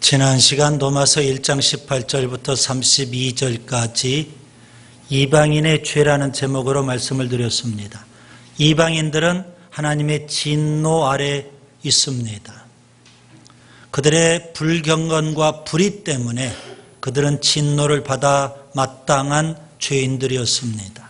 지난 시간 로마서 1장 18절부터 32절까지 이방인의 죄라는 제목으로 말씀을 드렸습니다. 이방인들은 하나님의 진노 아래 있습니다. 그들의 불경건과 불의 때문에 그들은 진노를 받아 마땅한 죄인들이었습니다.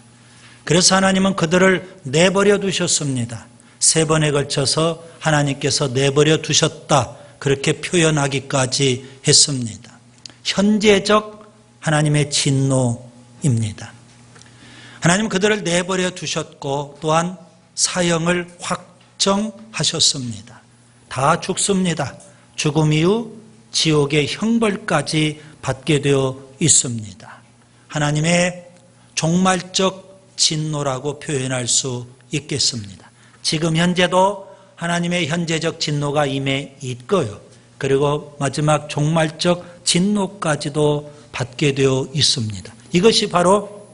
그래서 하나님은 그들을 내버려 두셨습니다. 3번에 걸쳐서 하나님께서 내버려 두셨다, 그렇게 표현하기까지 했습니다. 현재적 하나님의 진노입니다. 하나님은 그들을 내버려 두셨고 또한 사형을 확정하셨습니다. 다 죽습니다. 죽음 이후 지옥의 형벌까지 받게 되어 있습니다. 하나님의 종말적 진노라고 표현할 수 있겠습니다. 지금 현재도 하나님의 현재적 진노가 임해 있고요. 그리고 마지막 종말적 진노까지도 받게 되어 있습니다. 이것이 바로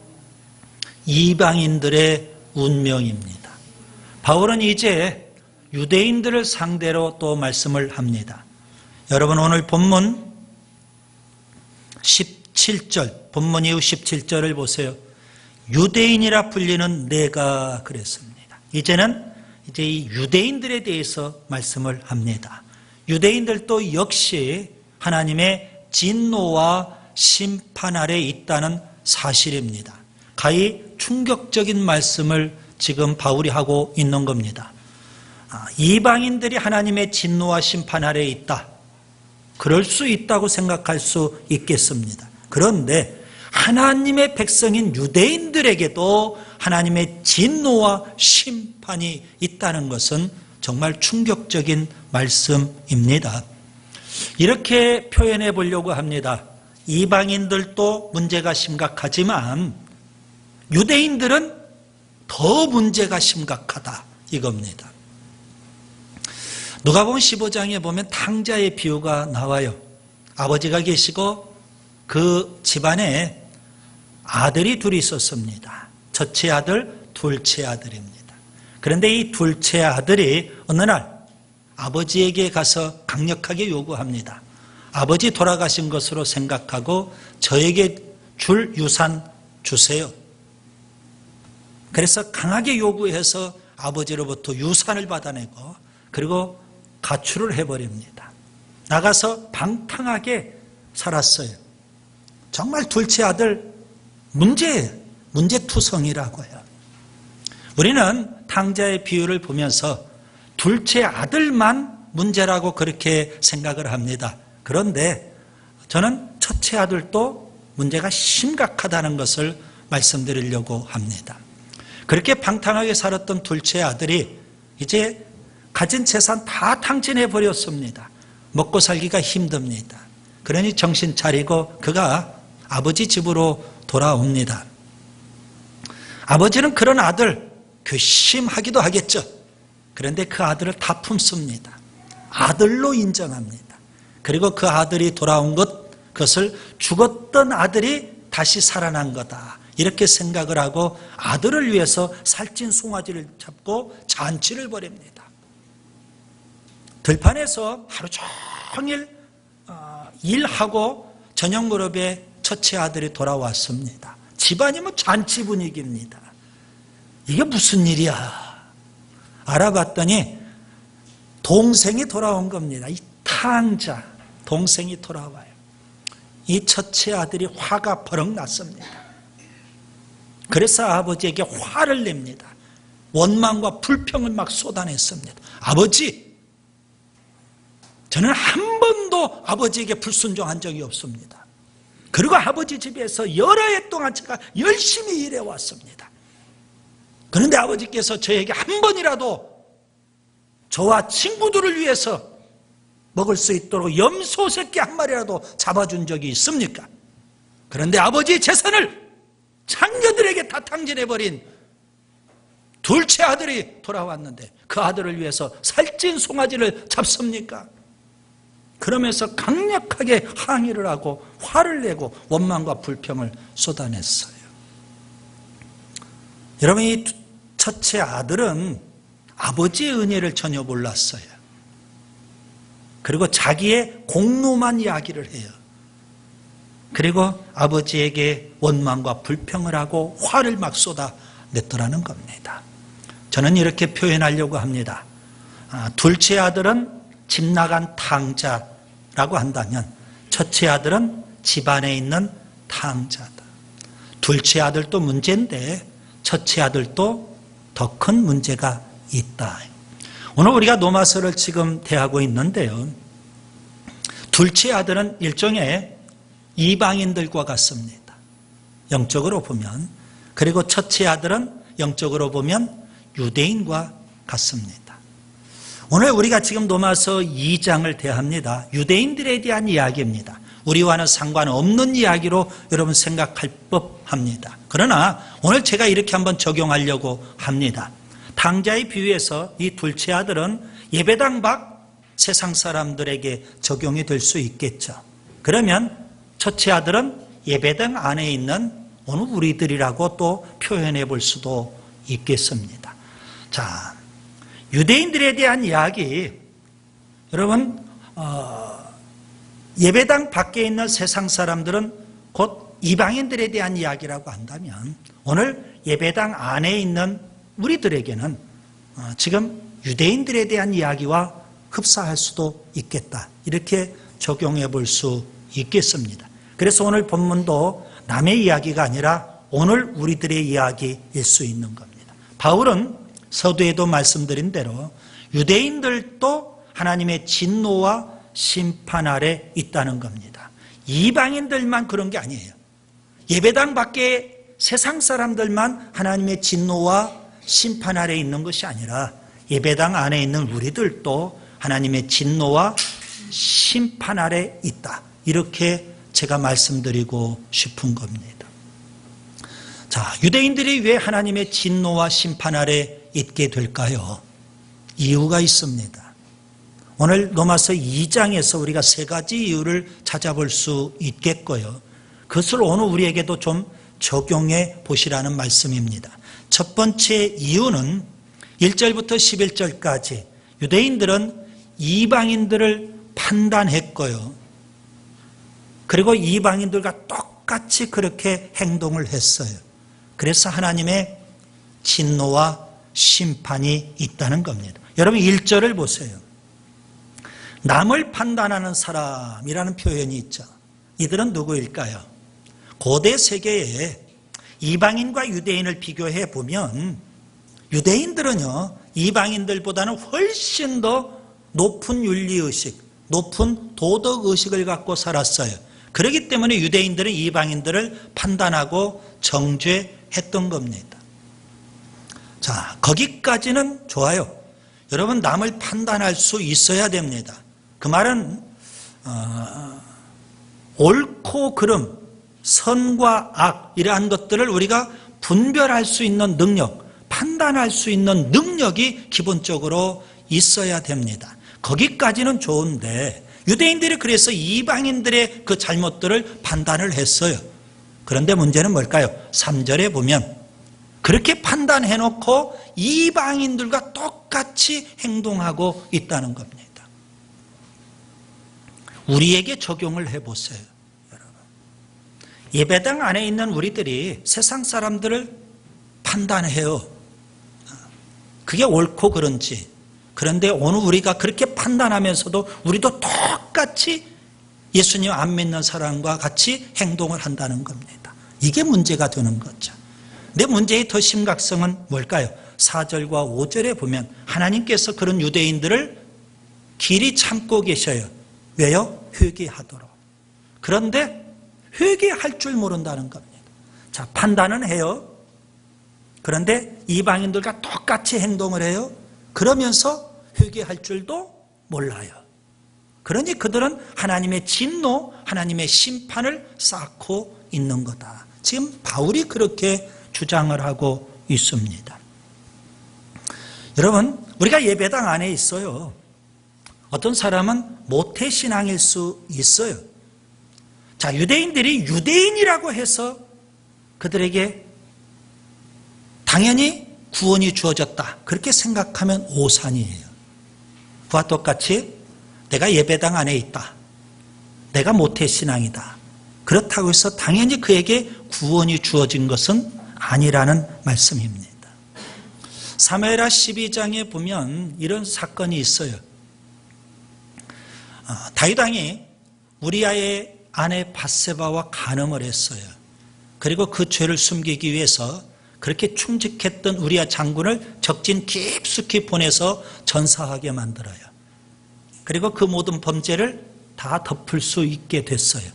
이방인들의 운명입니다. 바울은 이제 유대인들을 상대로 또 말씀을 합니다. 여러분, 오늘 본문 17절, 본문 이후 17절을 보세요. 유대인이라 불리는 내가 그랬습니다. 이제는 이 유대인들에 대해서 말씀을 합니다. 유대인들도 역시 하나님의 진노와 심판 아래 있다는 사실입니다. 가히 충격적인 말씀을 지금 바울이 하고 있는 겁니다. 이방인들이 하나님의 진노와 심판 아래 있다, 그럴 수 있다고 생각할 수 있겠습니다. 그런데 하나님의 백성인 유대인들에게도 하나님의 진노와 심판이 있다는 것은 정말 충격적인 말씀입니다. 이렇게 표현해 보려고 합니다. 이방인들도 문제가 심각하지만 유대인들은 더 문제가 심각하다, 이겁니다. 누가복음 15장에 보면 탕자의 비유가 나와요. 아버지가 계시고 그 집안에 아들이 둘이 있었습니다. 첫째 아들, 둘째 아들입니다. 그런데 이 둘째 아들이 어느 날 아버지에게 가서 강력하게 요구합니다. 아버지 돌아가신 것으로 생각하고 저에게 줄 유산 주세요. 그래서 강하게 요구해서 아버지로부터 유산을 받아내고 그리고 가출을 해버립니다. 나가서 방탕하게 살았어요. 정말 둘째 아들 문제투성이라고요. 우리는 탕자의 비유를 보면서 둘째 아들만 문제라고 그렇게 생각을 합니다. 그런데 저는 첫째 아들도 문제가 심각하다는 것을 말씀드리려고 합니다. 그렇게 방탕하게 살았던 둘째 아들이 이제 가진 재산 다 탕진해 버렸습니다. 먹고 살기가 힘듭니다. 그러니 정신 차리고 그가 아버지 집으로 돌아옵니다. 아버지는 그런 아들 괘씸하기도 하겠죠. 그런데 그 아들을 다 품습니다. 아들로 인정합니다. 그리고 그 아들이 돌아온 그것을 죽었던 아들이 다시 살아난 거다, 이렇게 생각을 하고 아들을 위해서 살찐 송아지를 잡고 잔치를 벌입니다. 들판에서 하루 종일 일하고 저녁 무렵에 첫째 아들이 돌아왔습니다. 집안이 잔치 분위기입니다. 이게 무슨 일이야? 알아봤더니 동생이 돌아온 겁니다. 이 탕자 동생이 돌아와요. 이 첫째 아들이 화가 버럭 났습니다. 그래서 아버지에게 화를 냅니다. 원망과 불평을 막 쏟아냈습니다. 아버지, 저는 한 번도 아버지에게 불순종한 적이 없습니다. 그리고 아버지 집에서 여러 해 동안 제가 열심히 일해왔습니다. 그런데 아버지께서 저에게 한 번이라도 저와 친구들을 위해서 먹을 수 있도록 염소 새끼 한 마리라도 잡아준 적이 있습니까? 그런데 아버지의 재산을 장녀들에게 다 탕진해버린 둘째 아들이 돌아왔는데 그 아들을 위해서 살찐 송아지를 잡습니까? 그러면서 강력하게 항의를 하고 화를 내고 원망과 불평을 쏟아냈어요. 여러분, 이 첫째 아들은 아버지의 은혜를 전혀 몰랐어요. 그리고 자기의 공로만 이야기를 해요. 그리고 아버지에게 원망과 불평을 하고 화를 막 쏟아냈더라는 겁니다. 저는 이렇게 표현하려고 합니다. 둘째 아들은 집 나간 탕자라고 한다면 첫째 아들은 집안에 있는 탕자다. 둘째 아들도 문제인데 첫째 아들도 더 큰 문제가 있다. 오늘 우리가 로마서를 지금 대하고 있는데요. 둘째 아들은 일종의 이방인들과 같습니다. 영적으로 보면. 그리고 첫째 아들은 영적으로 보면 유대인과 같습니다. 오늘 우리가 지금 로마서 2장을 대합니다. 유대인들에 대한 이야기입니다. 우리와는 상관없는 이야기로 여러분 생각할 법합니다. 그러나 오늘 제가 이렇게 한번 적용하려고 합니다. 탕자의 비유에서 이 둘째 아들은 예배당 밖 세상 사람들에게 적용이 될 수 있겠죠. 그러면 첫째 아들은 예배당 안에 있는 오늘 우리들이라고 또 표현해 볼 수도 있겠습니다. 자, 유대인들에 대한 이야기, 여러분 예배당 밖에 있는 세상 사람들은 곧 이방인들에 대한 이야기라고 한다면 오늘 예배당 안에 있는 우리들에게는 지금 유대인들에 대한 이야기와 흡사할 수도 있겠다. 이렇게 적용해 볼 수 있겠습니다. 그래서 오늘 본문도 남의 이야기가 아니라 오늘 우리들의 이야기일 수 있는 겁니다. 바울은 서두에도 말씀드린 대로 유대인들도 하나님의 진노와 심판 아래 있다는 겁니다. 이방인들만 그런 게 아니에요. 예배당 밖에 세상 사람들만 하나님의 진노와 심판 아래 있는 것이 아니라 예배당 안에 있는 우리들도 하나님의 진노와 심판 아래 있다. 이렇게 제가 말씀드리고 싶은 겁니다. 자, 유대인들이 왜 하나님의 진노와 심판 아래 있게 될까요? 이유가 있습니다. 오늘 로마서 2장에서 우리가 세 가지 이유를 찾아볼 수 있겠고요. 그것을 오늘 우리에게도 좀 적용해 보시라는 말씀입니다. 첫 번째 이유는 1절부터 11절까지 유대인들은 이방인들을 판단했고요. 그리고 이방인들과 똑같이 그렇게 행동을 했어요. 그래서 하나님의 진노와 심판이 있다는 겁니다. 여러분 1절을 보세요. 남을 판단하는 사람이라는 표현이 있죠. 이들은 누구일까요? 고대 세계에 이방인과 유대인을 비교해 보면 유대인들은요, 이방인들보다는 훨씬 더 높은 윤리의식, 높은 도덕의식을 갖고 살았어요. 그렇기 때문에 유대인들은 이방인들을 판단하고 정죄했던 겁니다. 자, 거기까지는 좋아요. 여러분, 남을 판단할 수 있어야 됩니다. 그 말은 옳고 그름, 선과 악 이러한 것들을 우리가 분별할 수 있는 능력, 판단할 수 있는 능력이 기본적으로 있어야 됩니다. 거기까지는 좋은데 유대인들이 그래서 이방인들의 그 잘못들을 판단을 했어요. 그런데 문제는 뭘까요? 3절에 보면 그렇게 판단해놓고 이방인들과 똑같이 행동하고 있다는 겁니다. 우리에게 적용을 해보세요. 여러분. 예배당 안에 있는 우리들이 세상 사람들을 판단해요. 그게 옳고 그런지. 그런데 오늘 우리가 그렇게 판단하면서도 우리도 똑같이 예수님 안 믿는 사람과 같이 행동을 한다는 겁니다. 이게 문제가 되는 거죠. 근데 문제의 더 심각성은 뭘까요? 4절과 5절에 보면 하나님께서 그런 유대인들을 길이 참고 계셔요. 왜요? 회개하도록. 그런데 회개할 줄 모른다는 겁니다. 자, 판단은 해요. 그런데 이방인들과 똑같이 행동을 해요. 그러면서 회개할 줄도 몰라요. 그러니 그들은 하나님의 진노, 하나님의 심판을 쌓고 있는 거다. 지금 바울이 그렇게 주장을 하고 있습니다. 여러분, 우리가 예배당 안에 있어요. 어떤 사람은 모태신앙일 수 있어요. 자, 유대인들이 유대인이라고 해서 그들에게 당연히 구원이 주어졌다. 그렇게 생각하면 오산이에요. 그와 똑같이 내가 예배당 안에 있다. 내가 모태신앙이다. 그렇다고 해서 당연히 그에게 구원이 주어진 것은 아니라는 말씀입니다. 사무엘하 12장에 보면 이런 사건이 있어요. 다윗 왕이 우리아의 아내 밧세바와 간음을 했어요. 그리고 그 죄를 숨기기 위해서 그렇게 충직했던 우리아 장군을 적진 깊숙이 보내서 전사하게 만들어요. 그리고 그 모든 범죄를 다 덮을 수 있게 됐어요.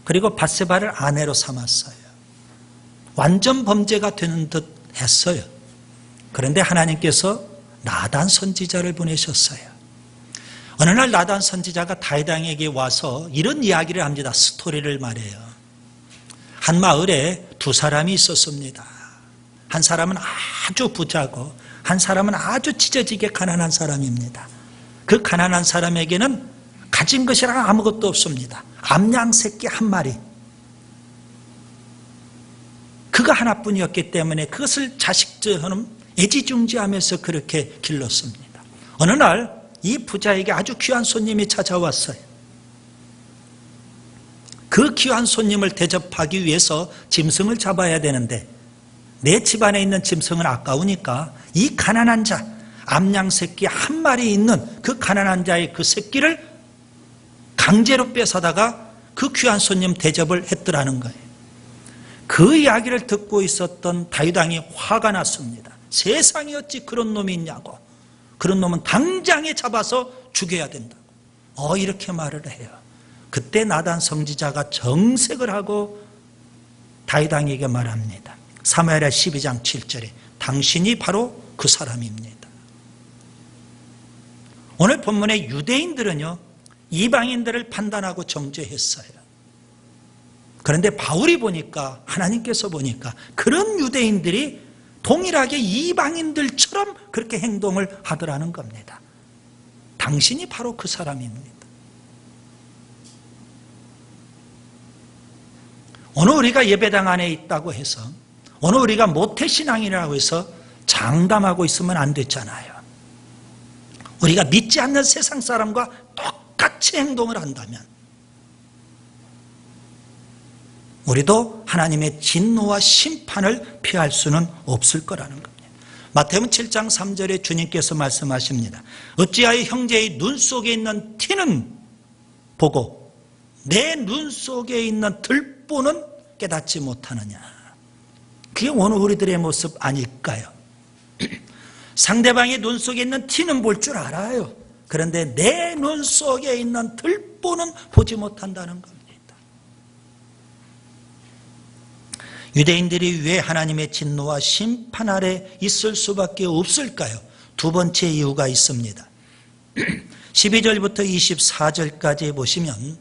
그리고 밧세바를 아내로 삼았어요. 완전 범죄가 되는 듯 했어요. 그런데 하나님께서 나단 선지자를 보내셨어요. 어느 날 나단 선지자가 다윗 왕에게 와서 이런 이야기를 합니다. 스토리를 말해요. 한 마을에 두 사람이 있었습니다. 한 사람은 아주 부자고 한 사람은 아주 찢어지게 가난한 사람입니다. 그 가난한 사람에게는 가진 것이랑 아무것도 없습니다. 암양 새끼 한 마리. 그가 하나뿐이었기 때문에 그것을 자식처럼 애지중지하면서 그렇게 길렀습니다. 어느 날 이 부자에게 아주 귀한 손님이 찾아왔어요. 그 귀한 손님을 대접하기 위해서 짐승을 잡아야 되는데 내 집안에 있는 짐승은 아까우니까 이 가난한 자, 암양 새끼 한 마리 있는 그 가난한 자의 그 새끼를 강제로 뺏어다가 그 귀한 손님 대접을 했더라는 거예요. 그 이야기를 듣고 있었던 다윗 왕이 화가 났습니다. 세상에 어찌 그런 놈이 있냐고. 그런 놈은 당장에 잡아서 죽여야 된다고. 이렇게 말을 해요. 그때 나단 선지자가 정색을 하고 다윗 왕에게 말합니다. 사무엘하 12장 7절에 당신이 바로 그 사람입니다. 오늘 본문의 유대인들은요, 이방인들을 판단하고 정죄했어요. 그런데 바울이 보니까, 하나님께서 보니까 그런 유대인들이 동일하게 이방인들처럼 그렇게 행동을 하더라는 겁니다. 당신이 바로 그 사람입니다. 오늘 우리가 예배당 안에 있다고 해서, 오늘 우리가 모태신앙이라고 해서 장담하고 있으면 안 됐잖아요. 우리가 믿지 않는 세상 사람과 똑같이 행동을 한다면 우리도 하나님의 진노와 심판을 피할 수는 없을 거라는 겁니다. 마태복음 7장 3절에 주님께서 말씀하십니다. 어찌하여 형제의 눈 속에 있는 티는 보고 내 눈 속에 있는 들보는 깨닫지 못하느냐. 그게 오늘 우리들의 모습 아닐까요? 상대방의 눈 속에 있는 티는 볼 줄 알아요. 그런데 내 눈 속에 있는 들보는 보지 못한다는 겁니다. 유대인들이 왜 하나님의 진노와 심판 아래 있을 수밖에 없을까요? 두 번째 이유가 있습니다. 12절부터 24절까지 보시면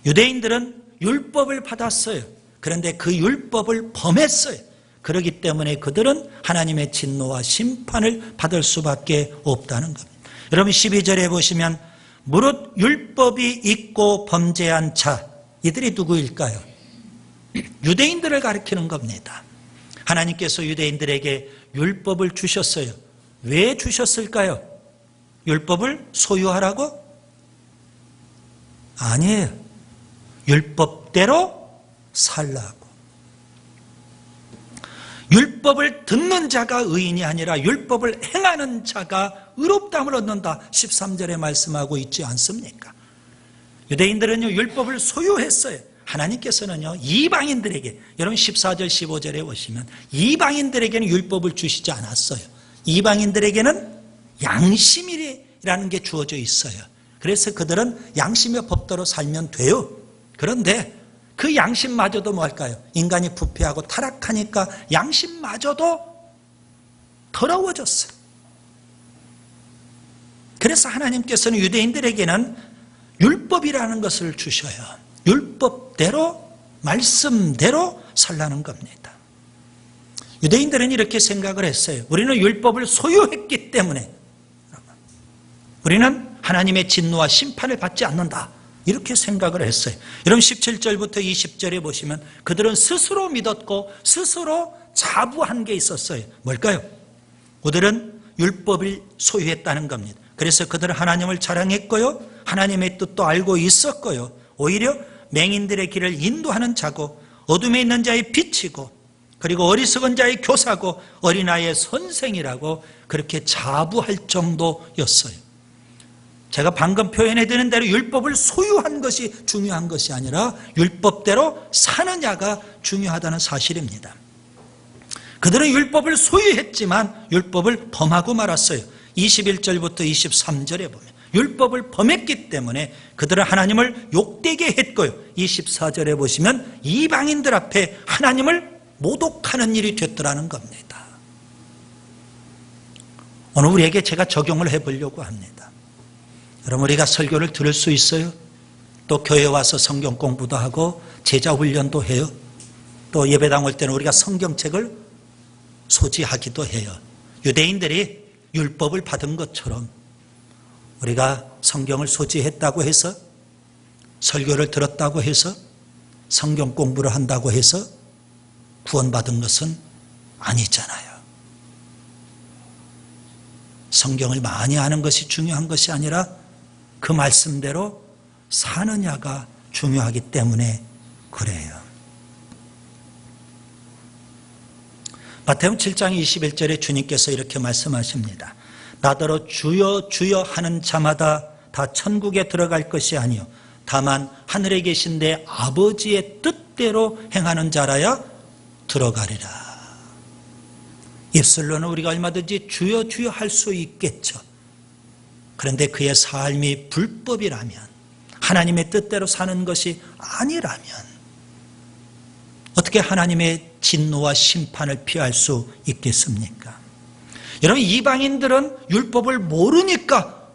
유대인들은 율법을 받았어요. 그런데 그 율법을 범했어요. 그렇기 때문에 그들은 하나님의 진노와 심판을 받을 수밖에 없다는 겁니다. 여러분 12절에 보시면 무릇 율법이 있고 범죄한 자, 이들이 누구일까요? 유대인들을 가리키는 겁니다. 하나님께서 유대인들에게 율법을 주셨어요. 왜 주셨을까요? 율법을 소유하라고? 아니에요. 율법대로 살라고. 율법을 듣는 자가 의인이 아니라 율법을 행하는 자가 의롭다함을 얻는다. 13절에 말씀하고 있지 않습니까? 유대인들은요, 율법을 소유했어요. 하나님께서는요, 이방인들에게, 여러분 14절 15절에 보시면 이방인들에게는 율법을 주시지 않았어요. 이방인들에게는 양심이라는 게 주어져 있어요. 그래서 그들은 양심의 법대로 살면 돼요. 그런데 그 양심마저도 뭘까요? 인간이 부패하고 타락하니까 양심마저도 더러워졌어요. 그래서 하나님께서는 유대인들에게는 율법이라는 것을 주셔요. 율법대로, 말씀대로 살라는 겁니다. 유대인들은 이렇게 생각을 했어요. 우리는 율법을 소유했기 때문에 우리는 하나님의 진노와 심판을 받지 않는다. 이렇게 생각을 했어요. 여러분 17절부터 20절에 보시면 그들은 스스로 믿었고 스스로 자부한 게 있었어요. 뭘까요? 그들은 율법을 소유했다는 겁니다. 그래서 그들은 하나님을 자랑했고요, 하나님의 뜻도 알고 있었고요, 오히려 맹인들의 길을 인도하는 자고 어둠에 있는 자의 빛이고 그리고 어리석은 자의 교사고 어린아이의 선생이라고 그렇게 자부할 정도였어요. 제가 방금 표현해드린 대로 율법을 소유한 것이 중요한 것이 아니라 율법대로 사느냐가 중요하다는 사실입니다. 그들은 율법을 소유했지만 율법을 범하고 말았어요. 21절부터 23절에 보면 율법을 범했기 때문에 그들은 하나님을 욕되게 했고요, 24절에 보시면 이방인들 앞에 하나님을 모독하는 일이 됐더라는 겁니다. 오늘 우리에게 제가 적용을 해보려고 합니다. 여러분, 우리가 설교를 들을 수 있어요. 또 교회 와서 성경 공부도 하고 제자 훈련도 해요. 또 예배당 올 때는 우리가 성경책을 소지하기도 해요. 유대인들이 율법을 받은 것처럼 우리가 성경을 소지했다고 해서, 설교를 들었다고 해서, 성경 공부를 한다고 해서 구원받은 것은 아니잖아요. 성경을 많이 아는 것이 중요한 것이 아니라 그 말씀대로 사느냐가 중요하기 때문에 그래요. 마태복음 7장 21절에 주님께서 이렇게 말씀하십니다. 나더러 주여 주여 하는 자마다 다 천국에 들어갈 것이 아니요 다만 하늘에 계신 내 아버지의 뜻대로 행하는 자라야 들어가리라. 입술로는 우리가 얼마든지 주여 주여 할 수 있겠죠. 그런데 그의 삶이 불법이라면, 하나님의 뜻대로 사는 것이 아니라면 어떻게 하나님의 진노와 심판을 피할 수 있겠습니까? 여러분, 이방인들은 율법을 모르니까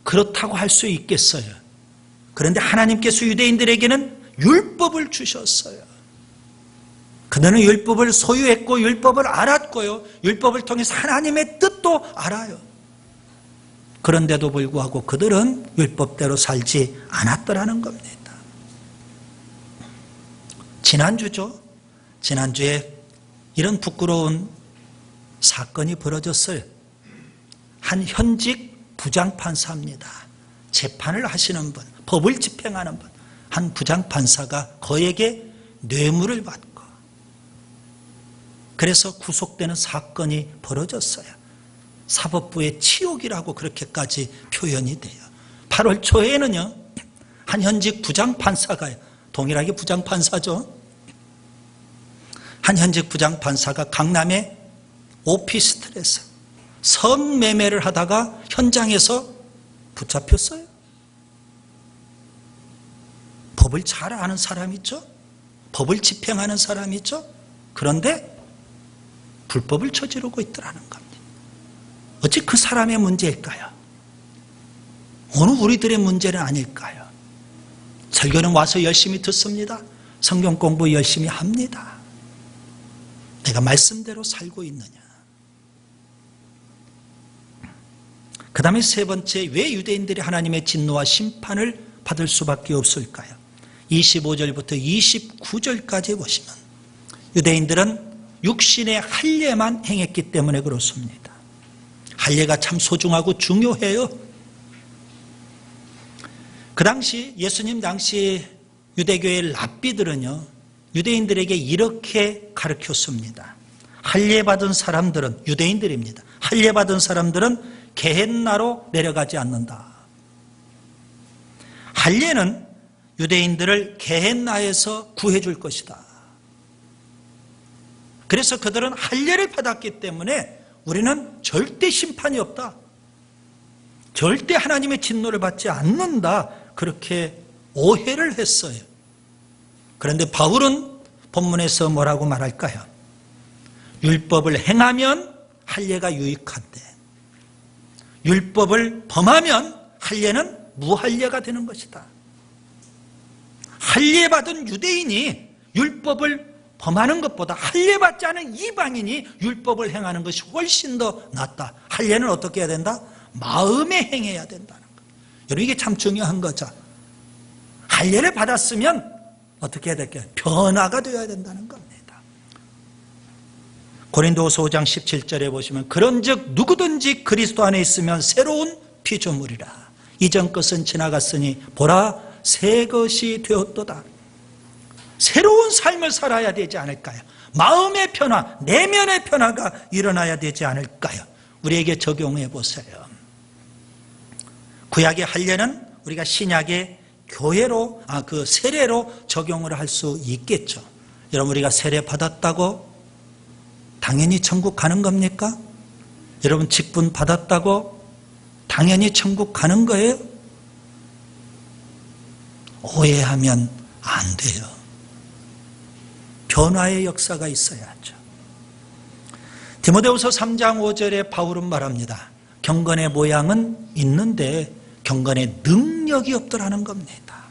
그렇다고 할 수 있겠어요. 그런데 하나님께서 유대인들에게는 율법을 주셨어요. 그들은 율법을 소유했고 율법을 알았고요, 율법을 통해서 하나님의 뜻도 알아요. 그런데도 불구하고 그들은 율법대로 살지 않았더라는 겁니다. 지난주에 이런 부끄러운 사건이 벌어졌어요. 한 현직 부장판사입니다. 재판을 하시는 분, 법을 집행하는 분, 한 부장판사가 거액의 뇌물을 받고 그래서 구속되는 사건이 벌어졌어요. 사법부의 치욕이라고 그렇게까지 표현이 돼요. 8월 초에는요, 한 현직 부장판사가요, 동일하게 부장판사죠. 한 현직 부장판사가 강남의 오피스텔에서 성매매를 하다가 현장에서 붙잡혔어요. 법을 잘 아는 사람이죠. 법을 집행하는 사람이죠. 그런데 불법을 저지르고 있더라는 겁니다. 어찌 그 사람의 문제일까요? 어느 우리들의 문제는 아닐까요? 설교는 와서 열심히 듣습니다. 성경 공부 열심히 합니다. 내가 말씀대로 살고 있느냐? 그 다음에 세 번째, 왜 유대인들이 하나님의 진노와 심판을 받을 수밖에 없을까요? 25절부터 29절까지 보시면 유대인들은 육신의 할례만 행했기 때문에 그렇습니다. 할례가 참 소중하고 중요해요. 그 당시, 예수님 당시 유대교의 랍비들은요, 유대인들에게 이렇게 가르쳤습니다. 할례 받은 사람들은, 유대인들입니다, 할례 받은 사람들은 게헨나로 내려가지 않는다. 할례는 유대인들을 게헨나에서 구해줄 것이다. 그래서 그들은 할례를 받았기 때문에 우리는 절대 심판이 없다, 절대 하나님의 진노를 받지 않는다, 그렇게 오해를 했어요. 그런데 바울은 본문에서 뭐라고 말할까요? 율법을 행하면 할례가 유익한데 율법을 범하면 할례는 무할례가 되는 것이다. 할례 받은 유대인이 율법을 범하는 것보다 할례 받지 않은 이방인이 율법을 행하는 것이 훨씬 더 낫다. 할례는 어떻게 해야 된다? 마음에 행해야 된다는 것. 여러분, 이게 참 중요한 거죠. 할례를 받았으면 어떻게 해야 될까요? 변화가 되어야 된다는 겁니다. 고린도후서 5장 17절에 보시면 그런즉 누구든지 그리스도 안에 있으면 새로운 피조물이라. 이전 것은 지나갔으니 보라 새 것이 되었도다. 새로운 삶을 살아야 되지 않을까요? 마음의 변화, 내면의 변화가 일어나야 되지 않을까요? 우리에게 적용해 보세요. 구약의 할례는 우리가 신약의 교회로, 그 세례로 적용을 할 수 있겠죠. 여러분, 우리가 세례 받았다고 당연히 천국 가는 겁니까? 여러분, 직분 받았다고 당연히 천국 가는 거예요? 오해하면 안 돼요. 변화의 역사가 있어야죠. 디모데후서 3장 5절에 바울은 말합니다. 경건의 모양은 있는데 경건의 능력이 없더라는 겁니다.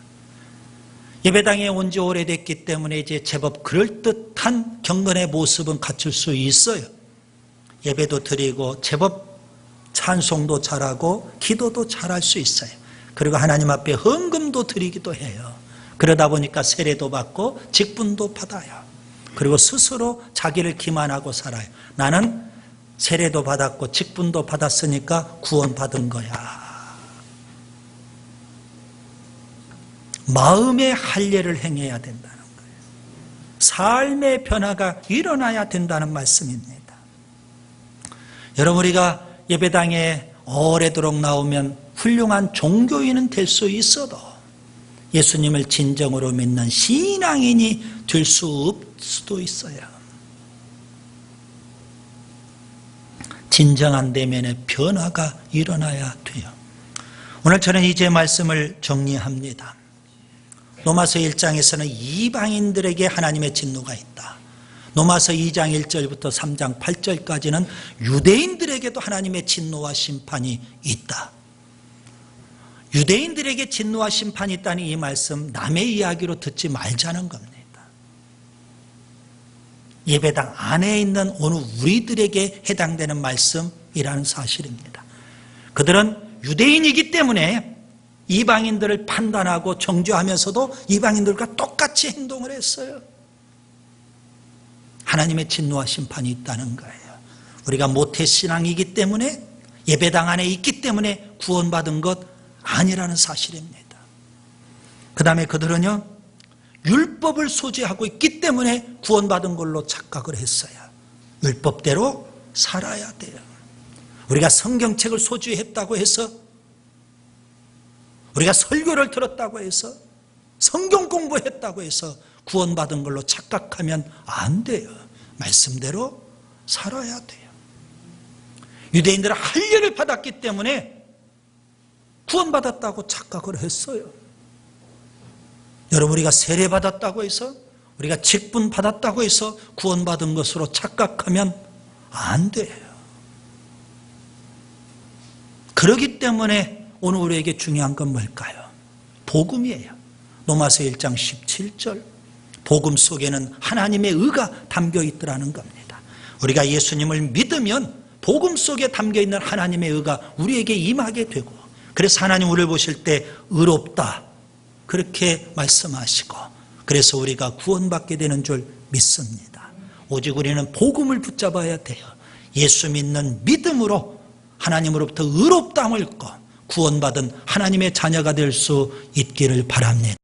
예배당에 온 지 오래됐기 때문에 이제 제법 그럴듯한 경건의 모습은 갖출 수 있어요. 예배도 드리고 제법 찬송도 잘하고 기도도 잘할 수 있어요. 그리고 하나님 앞에 헌금도 드리기도 해요. 그러다 보니까 세례도 받고 직분도 받아요. 그리고 스스로 자기를 기만하고 살아요. 나는 세례도 받았고 직분도 받았으니까 구원받은 거야. 마음의 할례를 행해야 된다는 거예요. 삶의 변화가 일어나야 된다는 말씀입니다. 여러분, 우리가 예배당에 오래도록 나오면 훌륭한 종교인은 될 수 있어도 예수님을 진정으로 믿는 신앙인이 될 수 없을 수도 있어요. 진정한 내면의 변화가 일어나야 돼요. 오늘 저는 이제 말씀을 정리합니다. 로마서 1장에서는 이방인들에게 하나님의 진노가 있다. 로마서 2장 1절부터 3장 8절까지는 유대인들에게도 하나님의 진노와 심판이 있다. 유대인들에게 진노와 심판이 있다는 이 말씀, 남의 이야기로 듣지 말자는 겁니다. 예배당 안에 있는 오늘 우리들에게 해당되는 말씀이라는 사실입니다. 그들은 유대인이기 때문에 이방인들을 판단하고 정죄하면서도 이방인들과 똑같이 행동을 했어요. 하나님의 진노와 심판이 있다는 거예요. 우리가 모태신앙이기 때문에, 예배당 안에 있기 때문에 구원받은 것 아니라는 사실입니다. 그 다음에 그들은요, 율법을 소지하고 있기 때문에 구원받은 걸로 착각을 했어요. 율법대로 살아야 돼요. 우리가 성경책을 소지했다고 해서, 우리가 설교를 들었다고 해서, 성경 공부했다고 해서 구원받은 걸로 착각하면 안 돼요. 말씀대로 살아야 돼요. 유대인들은 할례를 받았기 때문에 구원받았다고 착각을 했어요. 여러분, 우리가 세례 받았다고 해서, 우리가 직분 받았다고 해서 구원받은 것으로 착각하면 안 돼요. 그렇기 때문에 오늘 우리에게 중요한 건 뭘까요? 복음이에요. 로마서 1장 17절. 복음 속에는 하나님의 의가 담겨 있더라는 겁니다. 우리가 예수님을 믿으면 복음 속에 담겨 있는 하나님의 의가 우리에게 임하게 되고, 그래서 하나님 우리를 보실 때 의롭다 그렇게 말씀하시고, 그래서 우리가 구원받게 되는 줄 믿습니다. 오직 우리는 복음을 붙잡아야 돼요. 예수 믿는 믿음으로 하나님으로부터 의롭다함을 얻고 구원받은 하나님의 자녀가 될 수 있기를 바랍니다.